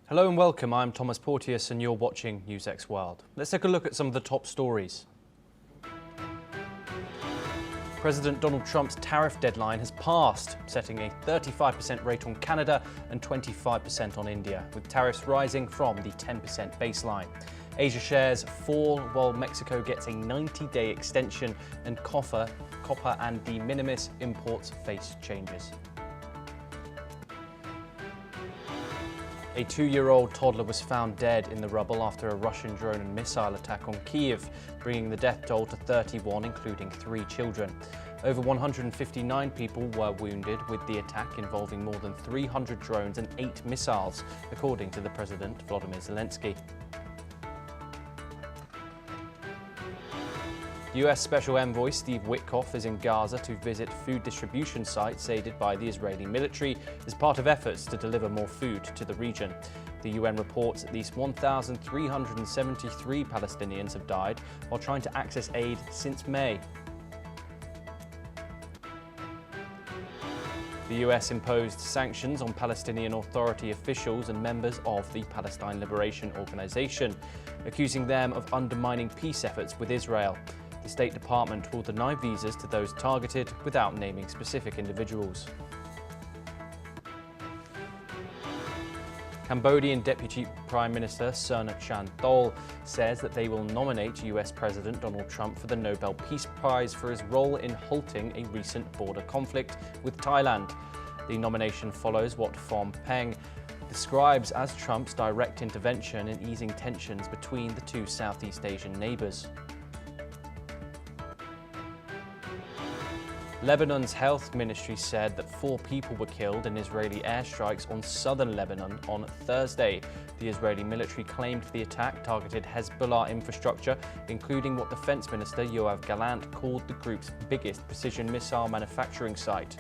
Hello and welcome, I'm Thomas Porteous and you're watching NewsX World. Let's take a look at some of the top stories. President Donald Trump's tariff deadline has passed, setting a 35% rate on Canada and 25% on India, with tariffs rising from the 10% baseline. Asia shares fall while Mexico gets a 90-day extension and copper and de minimis imports face changes. A 2-year-old toddler was found dead in the rubble after a Russian drone and missile attack on Kyiv, bringing the death toll to 31, including 3 children. Over 159 people were wounded, with the attack involving more than 300 drones and 8 missiles, according to the President Volodymyr Zelensky. US Special Envoy Steve Witkoff is in Gaza to visit food distribution sites aided by the Israeli military as part of efforts to deliver more food to the region. The UN reports at least 1,373 Palestinians have died while trying to access aid since May. The US imposed sanctions on Palestinian Authority officials and members of the Palestine Liberation Organization, accusing them of undermining peace efforts with Israel. The State Department will deny visas to those targeted without naming specific individuals. Cambodian Deputy Prime Minister Sun Chantol says that they will nominate US President Donald Trump for the Nobel Peace Prize for his role in halting a recent border conflict with Thailand. The nomination follows what Phom Penh describes as Trump's direct intervention in easing tensions between the two Southeast Asian neighbors. Lebanon's health ministry said that 4 people were killed in Israeli airstrikes on southern Lebanon on Thursday. The Israeli military claimed the attack targeted Hezbollah infrastructure, including what Defense Minister Yoav Gallant called the group's biggest precision missile manufacturing site.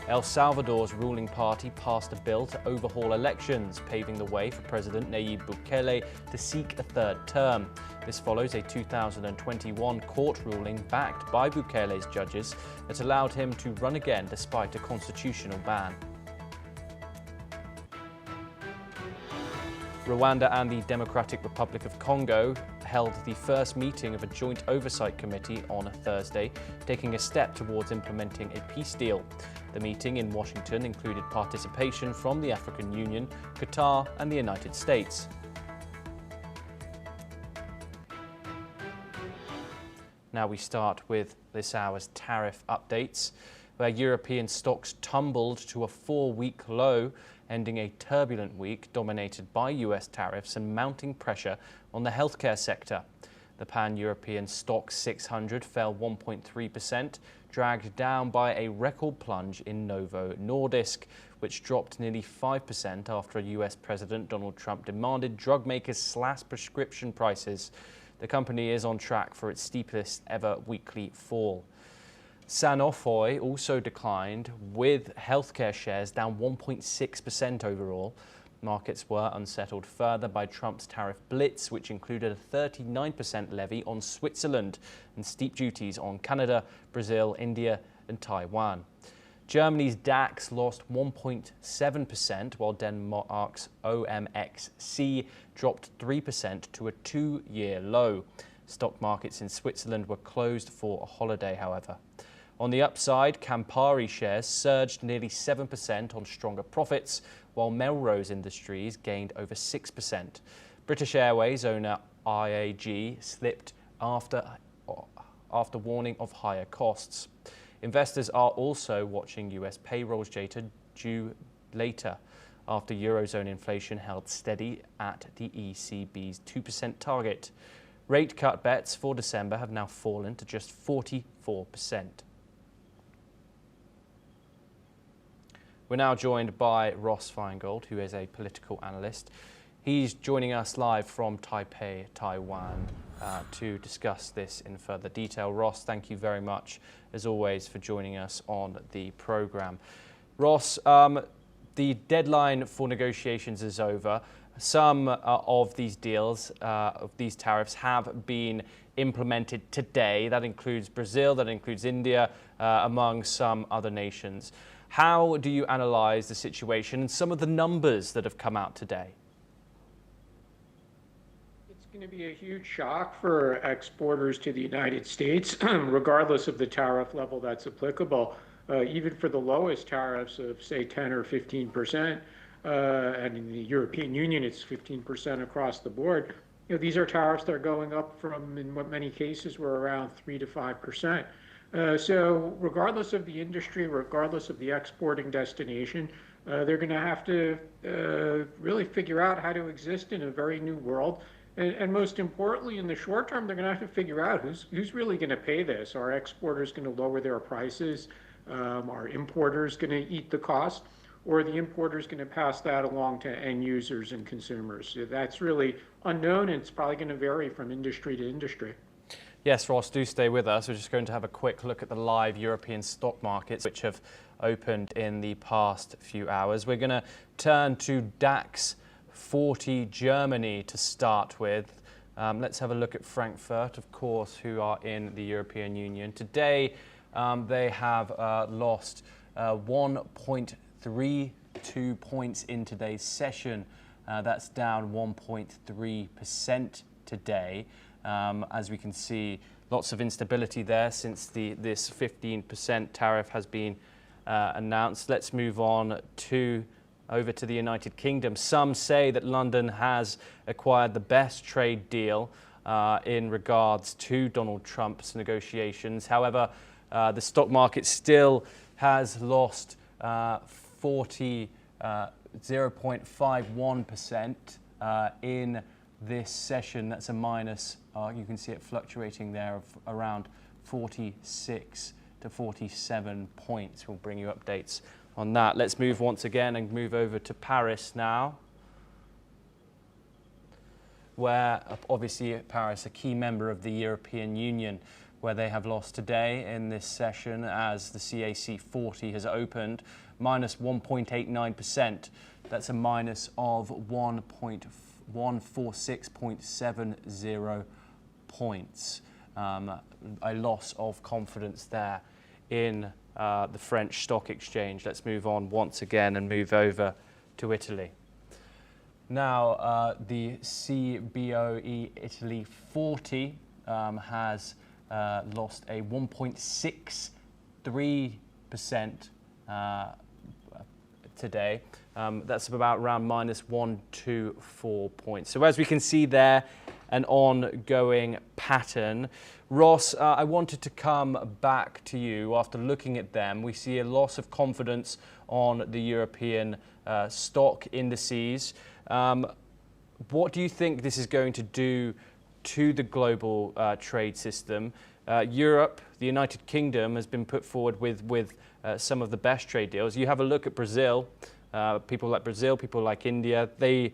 El Salvador's ruling party passed a bill to overhaul elections, paving the way for President Nayib Bukele to seek a 3rd term. This follows a 2021 court ruling backed by Bukele's judges that allowed him to run again despite a constitutional ban. Rwanda and the Democratic Republic of Congo held the first meeting of a joint oversight committee on Thursday, taking a step towards implementing a peace deal. The meeting in Washington included participation from the African Union, Qatar, and the United States. Now we start with this hour's tariff updates, where European stocks tumbled to a 4-week low, ending a turbulent week dominated by US tariffs and mounting pressure on the healthcare sector. The pan-European stock 600 fell 1.3%, dragged down by a record plunge in Novo Nordisk, which dropped nearly 5% after US President Donald Trump demanded drug makers slash prescription prices. The company is on track for its steepest ever weekly fall. Sanofi also declined, with healthcare shares down 1.6% overall. Markets were unsettled further by Trump's tariff blitz, which included a 39% levy on Switzerland and steep duties on Canada, Brazil, India and Taiwan. Germany's DAX lost 1.7%, while Denmark's OMXC dropped 3% to a 2-year low. Stock markets in Switzerland were closed for a holiday, however. On the upside, Campari shares surged nearly 7% on stronger profits, while Melrose Industries gained over 6%. British Airways owner IAG slipped after warning of higher costs. Investors are also watching US payrolls data due later, after Eurozone inflation held steady at the ECB's 2% target. Rate cut bets for December have now fallen to just 44%. We're now joined by Ross Feingold, who is a political analyst. He's joining us live from Taipei, Taiwan, to discuss this in further detail. Ross, thank you very much, as always, for joining us on the programme. Ross, the deadline for negotiations is over. Some of these deals, of these tariffs, have been implemented today. That includes Brazil, that includes India, among some other nations. How do you analyze the situation and some of the numbers that have come out today? It's going to be a huge shock for exporters to the United States, regardless of the tariff level that's applicable. Even for the lowest tariffs of, say, 10 or 15%, and in the European Union, it's 15% across the board. These are tariffs that are going up from, in what many cases, were around 3 to 5%. So regardless of the industry, regardless of the exporting destination, they're going to have to really figure out how to exist in a very new world. And most importantly, in the short term, they're going to have to figure out who's really going to pay this. Are exporters going to lower their prices? Are importers going to eat the cost? Or are the importers going to pass that along to end users and consumers? So that's really unknown, and it's probably going to vary from industry to industry. Yes, Ross, do stay with us. We're just going to have a quick look at the live European stock markets, which have opened in the past few hours. We're going to turn to DAX 40 Germany to start with. Let's have a look at Frankfurt, of course, who are in the European Union. Today, they have lost 1.32 points in today's session. That's down 1.3% today. As we can see, lots of instability there since this 15% tariff has been announced. Let's move on over to the United Kingdom. Some say that London has acquired the best trade deal in regards to Donald Trump's negotiations. However, the stock market still has lost 0.51% in this session. That's a minus, you can see it fluctuating there, of around 46 to 47 points. We'll bring you updates on that. Let's move once again and move over to Paris now, where obviously Paris, a key member of the European Union, where they have lost today in this session as the CAC 40 has opened, minus 1.89%. That's a minus of 146.70 points. A loss of confidence there in the French stock exchange. Let's move on once again and move over to Italy. Now, the CBOE Italy 40 has lost a 1.63% today. That's about around minus 124 points. So as we can see there, an ongoing pattern. Ross, I wanted to come back to you after looking at them. We see a loss of confidence on the European stock indices. What do you think this is going to do to the global trade system? Europe, the United Kingdom, has been put forward with some of the best trade deals. You have a look at Brazil. People like Brazil, people like India, they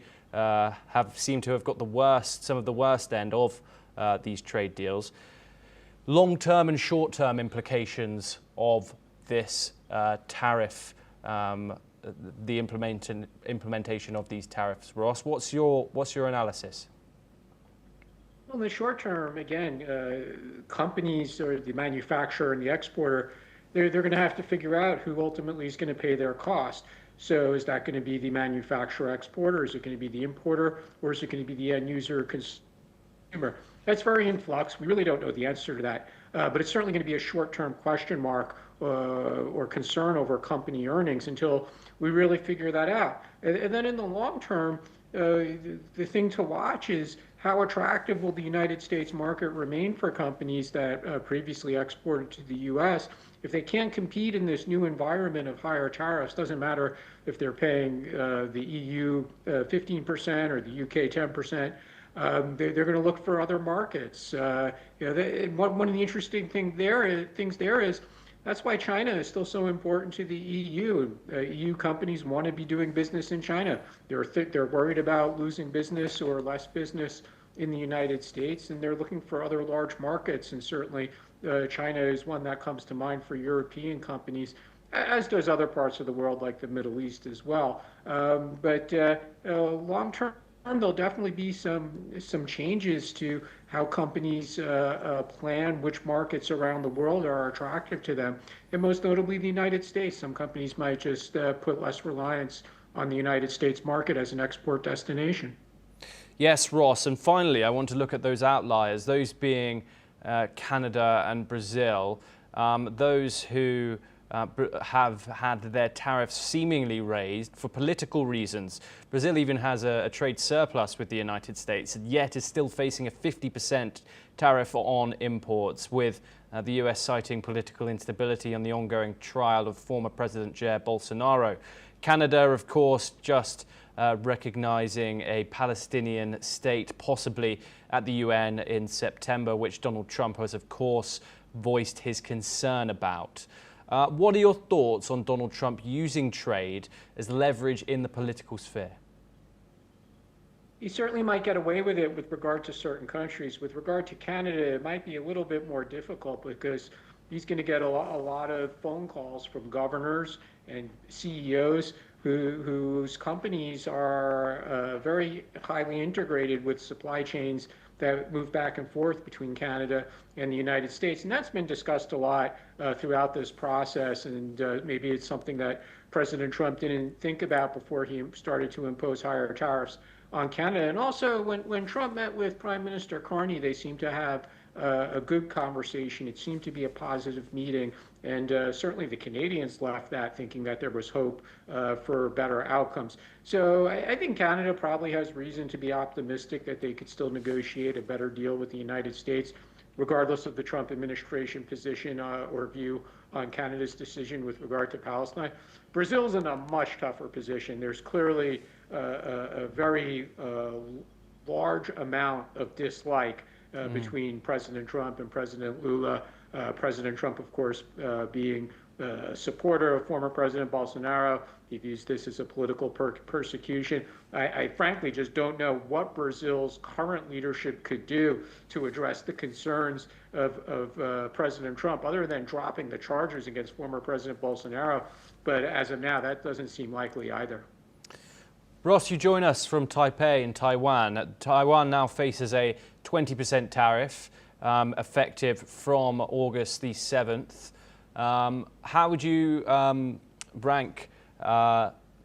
seem to have got some of the worst end of these trade deals. Long-term and short-term implications of this tariff, the implementation of these tariffs. Ross, what's your analysis? Well, in the short term, again, companies or the manufacturer and the exporter, they're going to have to figure out who ultimately is going to pay their cost. So is that going to be the manufacturer exporter? Is it going to be the importer? Or is it going to be the end user consumer? That's very in flux. We really don't know the answer to that. But it's certainly going to be a short-term question mark or concern over company earnings until we really figure that out. And then in the long term, the thing to watch is how attractive will the United States market remain for companies that previously exported to the U.S. If they can't compete in this new environment of higher tariffs, doesn't matter if they're paying the EU 15% or the UK 10%, they're going to look for other markets. One of the interesting things there is that's why China is still so important to the EU. EU companies want to be doing business in China. They're worried about losing business or less business in the United States, and they're looking for other large markets. And certainly, China is one that comes to mind for European companies, as does other parts of the world like the Middle East as well. But long term, There'll definitely be some changes to how companies plan which markets around the world are attractive to them, and most notably the United States. Some companies might just put less reliance on the United States market as an export destination. Yes, Ross. And finally, I want to look at those outliers, those being Canada and Brazil, those who have had their tariffs seemingly raised for political reasons. Brazil even has a trade surplus with the United States, and yet is still facing a 50% tariff on imports, with the US citing political instability and the ongoing trial of former President Jair Bolsonaro. Canada, of course, just recognizing a Palestinian state, possibly at the UN in September, which Donald Trump has, of course, voiced his concern about. What are your thoughts on Donald Trump using trade as leverage in the political sphere? He certainly might get away with it with regard to certain countries. With regard to Canada, it might be a little bit more difficult because he's going to get a lot of phone calls from governors and CEOs whose companies are very highly integrated with supply chains that move back and forth between Canada and the United States. And that's been discussed a lot throughout this process. And maybe it's something that President Trump didn't think about before he started to impose higher tariffs on Canada. And also, when Trump met with Prime Minister Carney, they seemed to have a good conversation. It seemed to be a positive meeting. And certainly the Canadians left that thinking that there was hope for better outcomes. So I think Canada probably has reason to be optimistic that they could still negotiate a better deal with the United States, regardless of the Trump administration position or view on Canada's decision with regard to Palestine. Brazil's in a much tougher position. There's clearly a very large amount of dislike between President Trump and President Lula. President Trump, of course, being a supporter of former President Bolsonaro. He views this as a political persecution. I frankly just don't know what Brazil's current leadership could do to address the concerns of President Trump, other than dropping the charges against former President Bolsonaro. But as of now, that doesn't seem likely either. Ross, you join us from Taipei in Taiwan. Taiwan now faces a 20% tariff effective from August the 7th. How would you rank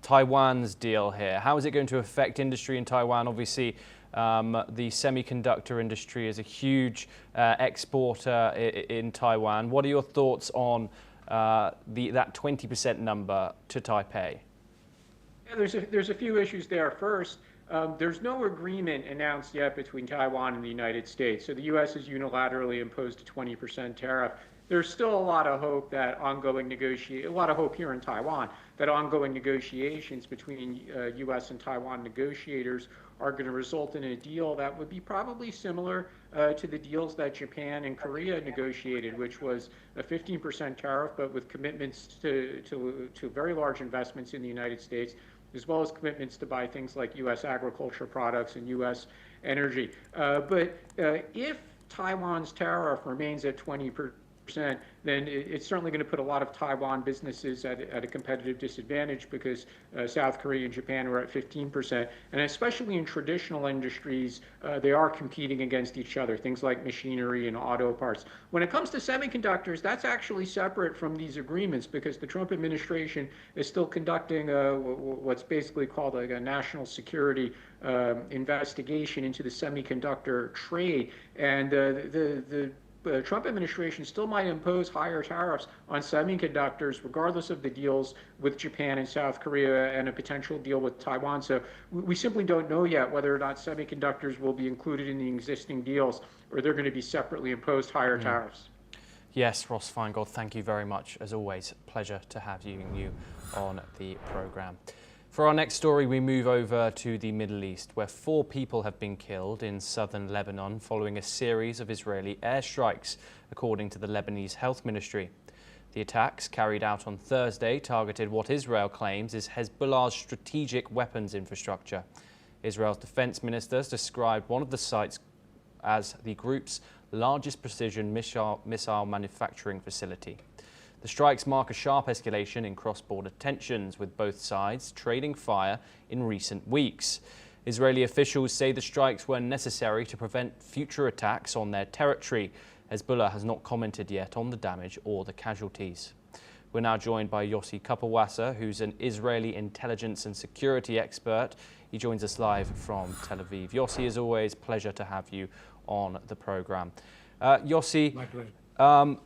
Taiwan's deal here? How is it going to affect industry in Taiwan? Obviously, the semiconductor industry is a huge exporter in Taiwan. What are your thoughts on that 20% number to Taipei? Yeah, there's a few issues there. First, there's no agreement announced yet between Taiwan and the United States. So the U.S. has unilaterally imposed a 20% tariff. There's still a lot of hope that a lot of hope here in Taiwan that ongoing negotiations between U.S. and Taiwan negotiators are going to result in a deal that would be probably similar to the deals that Japan and Korea negotiated, which was a 15% tariff, but with commitments to very large investments in the United States, as well as commitments to buy things like U.S. agriculture products and U.S. energy. But if Taiwan's tariff remains at 20%, then it's certainly going to put a lot of Taiwan businesses at a competitive disadvantage because South Korea and Japan are at 15%. And especially in traditional industries, they are competing against each other, things like machinery and auto parts. When it comes to semiconductors, that's actually separate from these agreements because the Trump administration is still conducting what's basically called like a national security investigation into the semiconductor trade. And the Trump administration still might impose higher tariffs on semiconductors, regardless of the deals with Japan and South Korea and a potential deal with Taiwan. So we simply don't know yet whether or not semiconductors will be included in the existing deals or they're going to be separately imposed higher tariffs. Yes, Ross Feingold, thank you very much. As always, pleasure to have you on the programme. For our next story, we move over to the Middle East, where 4 people have been killed in southern Lebanon following a series of Israeli airstrikes, according to the Lebanese Health Ministry. The attacks, carried out on Thursday, targeted what Israel claims is Hezbollah's strategic weapons infrastructure. Israel's defense ministers described one of the sites as the group's largest precision missile manufacturing facility. The strikes mark a sharp escalation in cross-border tensions, with both sides trading fire in recent weeks. Israeli officials say the strikes were necessary to prevent future attacks on their territory. Hezbollah has not commented yet on the damage or the casualties. We're now joined by Yossi Kapawassa, who's an Israeli intelligence and security expert. He joins us live from Tel Aviv. Yossi, as always, pleasure to have you on the program. Yossi, my pleasure.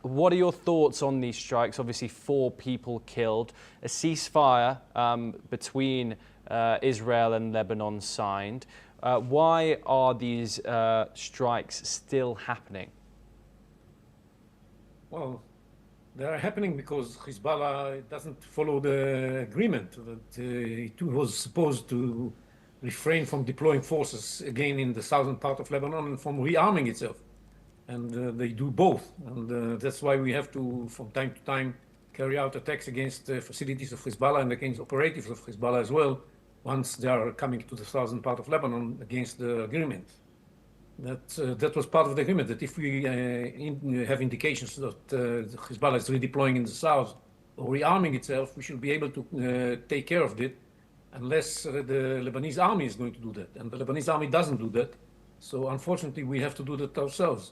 What are your thoughts on these strikes? Obviously, 4 people killed. A ceasefire between Israel and Lebanon signed. Why are these strikes still happening? Well, they are happening because Hezbollah doesn't follow the agreement that it was supposed to refrain from deploying forces again in the southern part of Lebanon and from rearming itself. And they do both. And that's why we have to, from time to time, carry out attacks against facilities of Hezbollah and against operatives of Hezbollah as well, once they are coming to the southern part of Lebanon against the agreement. That was part of the agreement, that if we have indications that Hezbollah is redeploying in the south or rearming itself, we should be able to take care of it, unless the Lebanese army is going to do that. And the Lebanese army doesn't do that. So unfortunately, we have to do that ourselves.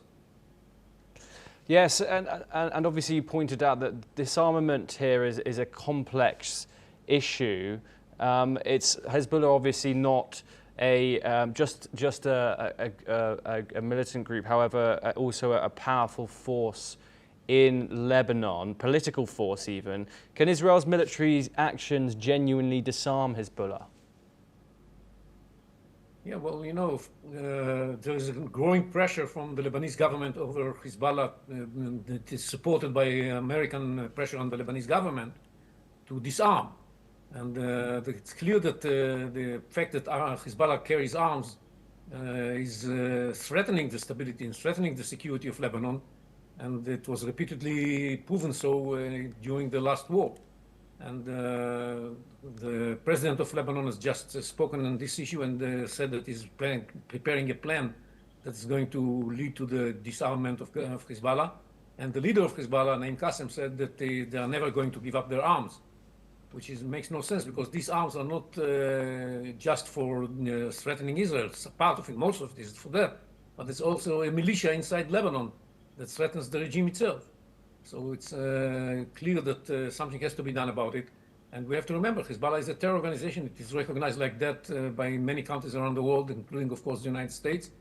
Yes, and obviously you pointed out that disarmament here is a complex issue. It's Hezbollah obviously not just a militant group, however, also a powerful force in Lebanon, political force even. Can Israel's military actions genuinely disarm Hezbollah? Yeah, well, you know, there is a growing pressure from the Lebanese government over Hezbollah that is supported by American pressure on the Lebanese government to disarm. And it's clear that the fact that Hezbollah carries arms is threatening the stability and threatening the security of Lebanon. And it was repeatedly proven so during the last war. And the president of Lebanon has just spoken on this issue and said that he's preparing a plan that's going to lead to the disarmament of Hezbollah. And the leader of Hezbollah, Naim Qassem, said that they are never going to give up their arms, which makes no sense because these arms are not just for threatening Israel. It's a part of it, most of it is for that. But it's also a militia inside Lebanon that threatens the regime itself. So it's clear that something has to be done about it. And we have to remember, Hezbollah is a terror organization. It is recognized like that by many countries around the world, including, of course, the United States.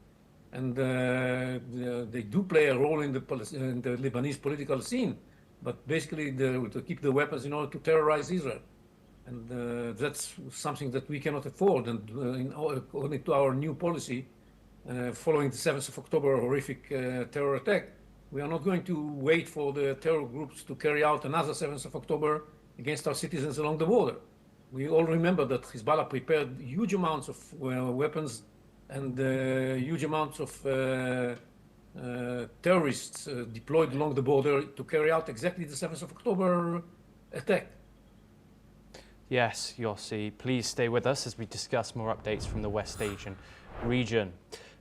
And they do play a role in the Lebanese political scene, but basically to keep the weapons in order to terrorize Israel. And that's something that we cannot afford. And according to our new policy, following the 7th of October horrific terror attack, we are not going to wait for the terror groups to carry out another 7th of October against our citizens along the border. We all remember that Hezbollah prepared huge amounts of weapons and huge amounts of terrorists deployed along the border to carry out exactly the 7th of October attack. Yes, Yossi, please stay with us as we discuss more updates from the West Asian region.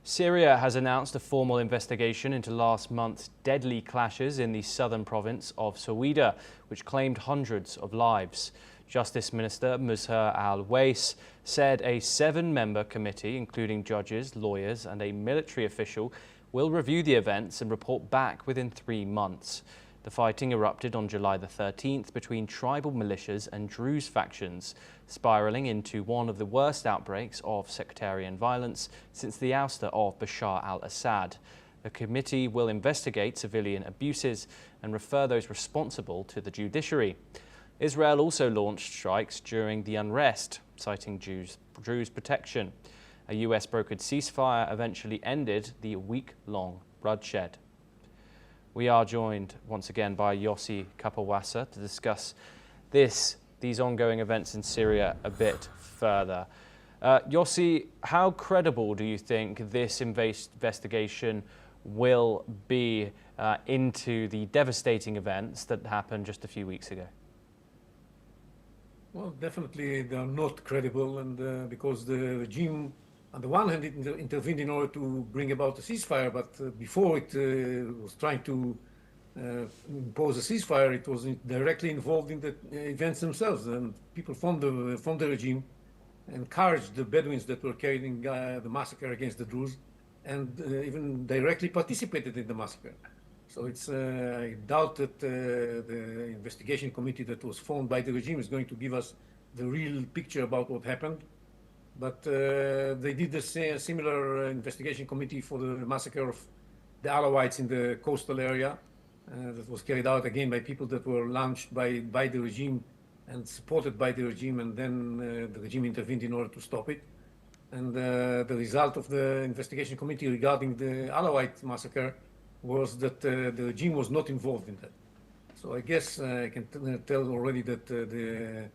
Syria has announced a formal investigation into last month's deadly clashes in the southern province of Sweida, which claimed hundreds of lives. Justice Minister Musher al-Weiss said a 7-member committee, including judges, lawyers and a military official, will review the events and report back within 3 months. The fighting erupted on July the 13th between tribal militias and Druze factions, spiralling into one of the worst outbreaks of sectarian violence since the ouster of Bashar al-Assad. The committee will investigate civilian abuses and refer those responsible to the judiciary. Israel also launched strikes during the unrest, citing Druze protection. A US-brokered ceasefire eventually ended the week-long bloodshed. We are joined once again by Yossi Kapawassa to discuss these ongoing events in Syria a bit further. Yossi, how credible do you think this investigation will be into the devastating events that happened just a few weeks ago? Well, definitely they are not credible, and because the regime, on the one hand, it intervened in order to bring about a ceasefire, but before it was trying to impose a ceasefire, it was directly involved in the events themselves. And people from the regime encouraged the Bedouins that were carrying the massacre against the Druze, and even directly participated in the massacre. So I doubt that the investigation committee that was formed by the regime is going to give us the real picture about what happened. But they did a similar investigation committee for the massacre of the Alawites in the coastal area that was carried out again by people that were launched by the regime and supported by the regime, and then the regime intervened in order to stop it. And the result of the investigation committee regarding the Alawite massacre was that the regime was not involved in that. So I guess I can tell already that the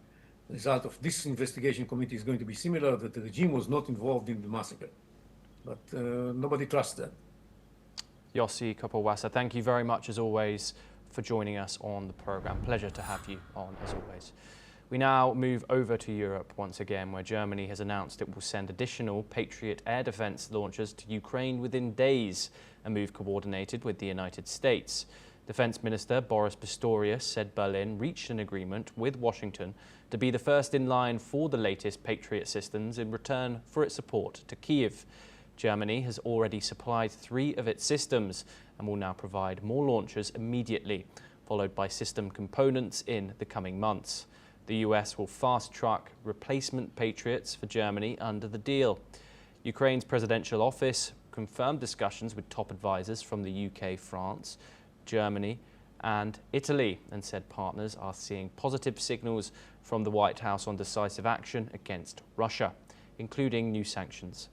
result of this investigation committee is going to be similar, that the regime was not involved in the massacre. But nobody trusts that. Yossi Kopawasa, thank you very much as always for joining us on the programme. Pleasure to have you on as always. We now move over to Europe once again, where Germany has announced it will send additional Patriot air defence launchers to Ukraine within days, a move coordinated with the United States. Defence Minister Boris Pistorius said Berlin reached an agreement with Washington to be the first in line for the latest Patriot systems in return for its support to Kyiv. Germany has already supplied 3 of its systems and will now provide more launchers immediately, followed by system components in the coming months. The US will fast-track replacement Patriots for Germany under the deal. Ukraine's presidential office confirmed discussions with top advisors from the UK, France, Germany and Italy, and said partners are seeing positive signals from the White House on decisive action against Russia, including new sanctions.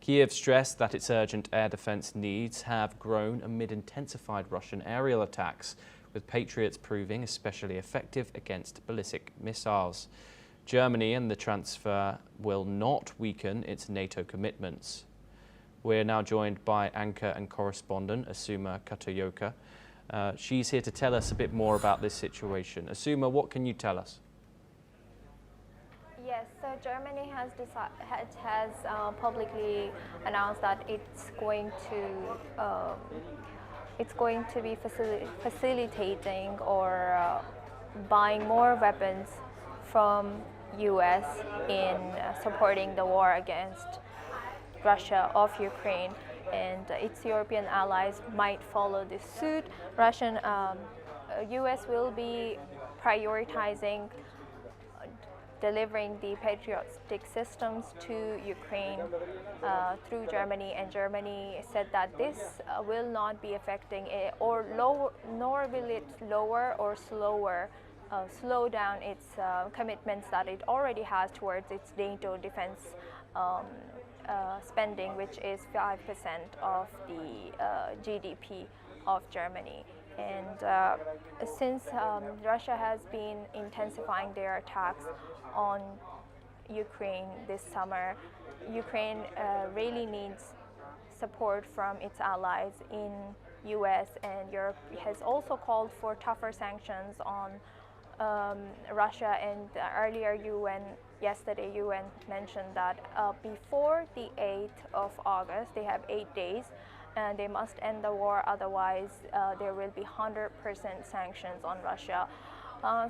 Kyiv stressed that its urgent air defence needs have grown amid intensified Russian aerial attacks, with Patriots proving especially effective against ballistic missiles. Germany and the transfer will not weaken its NATO commitments. We're now joined by anchor and correspondent Asuma Katayoka. She's here to tell us a bit more about this situation. Asuma, what can you tell us? Yes, so Germany has publicly announced that it's going to be facilitating or buying more weapons from U.S. in supporting the war against Russia of Ukraine, and its European allies might follow this suit. U.S. will be prioritizing delivering the patriotic systems to Ukraine through Germany, and Germany said that this will not be affecting it, nor will it lower or slow down its commitments that it already has towards its NATO defense spending, which is 5% of the GDP of Germany. And since Russia has been intensifying their attacks on Ukraine this summer, Ukraine really needs support from its allies in US, and Europe has also called for tougher sanctions on Russia. And yesterday UN mentioned that before the 8th of August, they have 8 days, and they must end the war, otherwise there will be 100% sanctions on Russia.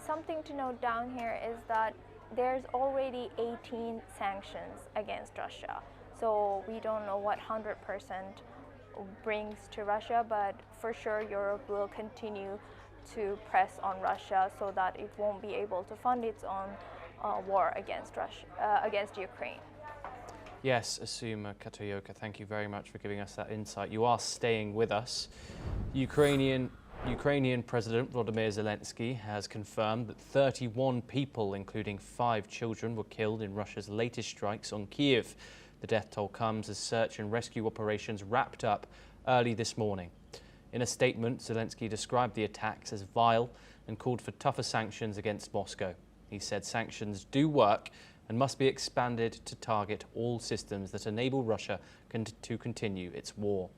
Something to note down here is that there's already 18 sanctions against Russia. So we don't know what 100% brings to Russia, but for sure Europe will continue to press on Russia so that it won't be able to fund its own war against Ukraine. Yes, Asuma Katayoka, thank you very much for giving us that insight. You are staying with us. Ukrainian President Volodymyr Zelensky has confirmed that 31 people, including 5 children, were killed in Russia's latest strikes on Kyiv. The death toll comes as search and rescue operations wrapped up early this morning. In a statement, Zelensky described the attacks as vile and called for tougher sanctions against Moscow. He said sanctions do work and must be expanded to target all systems that enable Russia to continue its war.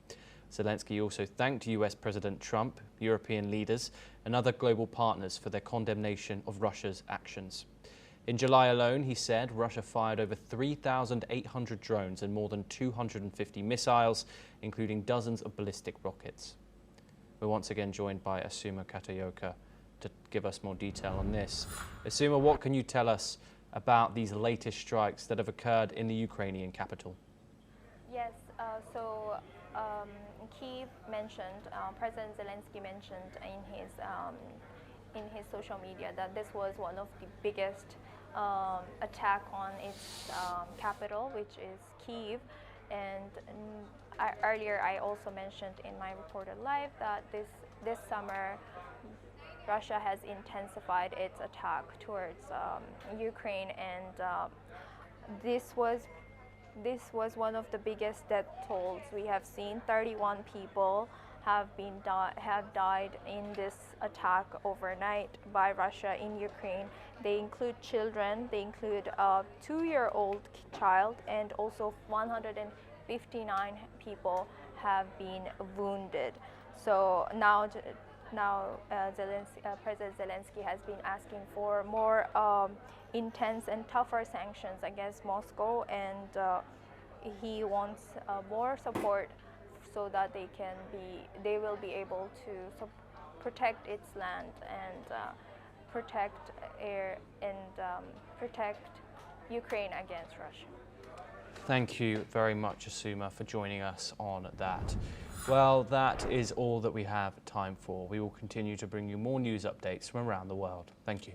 Zelensky also thanked US President Trump, European leaders and other global partners for their condemnation of Russia's actions. In July alone, he said Russia fired over 3,800 drones and more than 250 missiles, including dozens of ballistic rockets. We're once again joined by Asuma Katayoka to give us more detail on this. Asuma, what can you tell us about these latest strikes that have occurred in the Ukrainian capital? Yes, Kyiv mentioned, President Zelensky mentioned in his social media that this was one of the biggest attack on its capital, which is Kyiv. And earlier I also mentioned in my reported live that this summer Russia has intensified its attack towards Ukraine, and this was one of the biggest death tolls we have seen. 31 people have died in this attack overnight by Russia in Ukraine. They include children, they include a 2-year-old child, and also 159 people have been wounded. So now President Zelensky has been asking for more intense and tougher sanctions against Moscow, and he wants more support so that they will be able to protect its land and protect Ukraine against Russia. Thank you very much, Asuma, for joining us on that. Well, that is all that we have time for. We will continue to bring you more news updates from around the world. Thank you.